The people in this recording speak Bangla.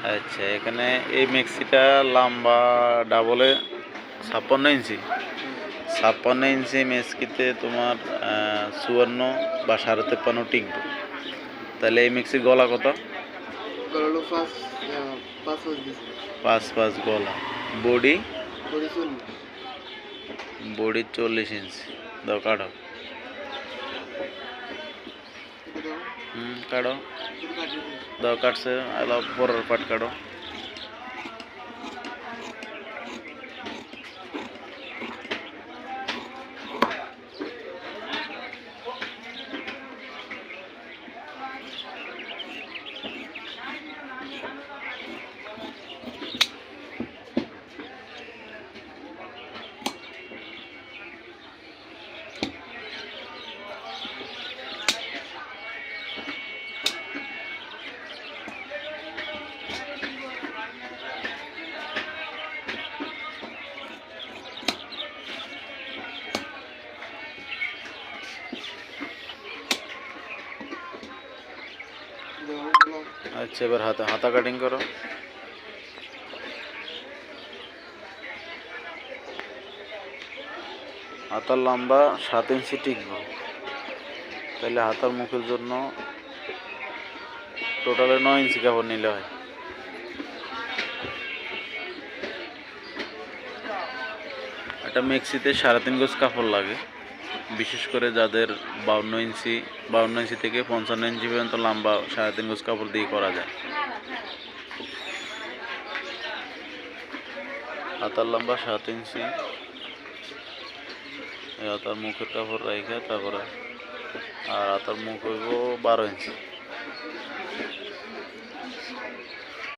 আচ্ছা, এখানে এই মেক্সিটা লম্বা ডাবলে 56 ইঞ্চি। 56 ইঞ্চি মেক্সিতে তোমার 54 বা 53.5 টিকবে। তাহলে এই মেক্সির গলা কত? 5 গলা। বডি? বডি 40 ইঞ্চি। দাও কাটো। কাটো। দাও কাটছে। আলাপ পরের পাট কাটো। আচ্ছা, এবার হাতা কাটিং করো। হাতার লম্বা 7 ইঞ্চি টিকবো। তাহলে হাতার মুখের জন্য টোটালে 9 ইঞ্চি কাপড় নিলে হয়। একটা মেক্সিতে 3.5 গজ কাপড় লাগে, বিশেষ করে যাদের 52 ইঞ্চি থেকে 55 ইঞ্চি পর্যন্ত লম্বা 3.5 গজ কাপড় দিয়ে করা যায়। হাতার লম্বা 7 ইঞ্চি। হাতার মুখের কাপড় রেখে তারপরে আর হাতার মুখ হইব 12 ইঞ্চি।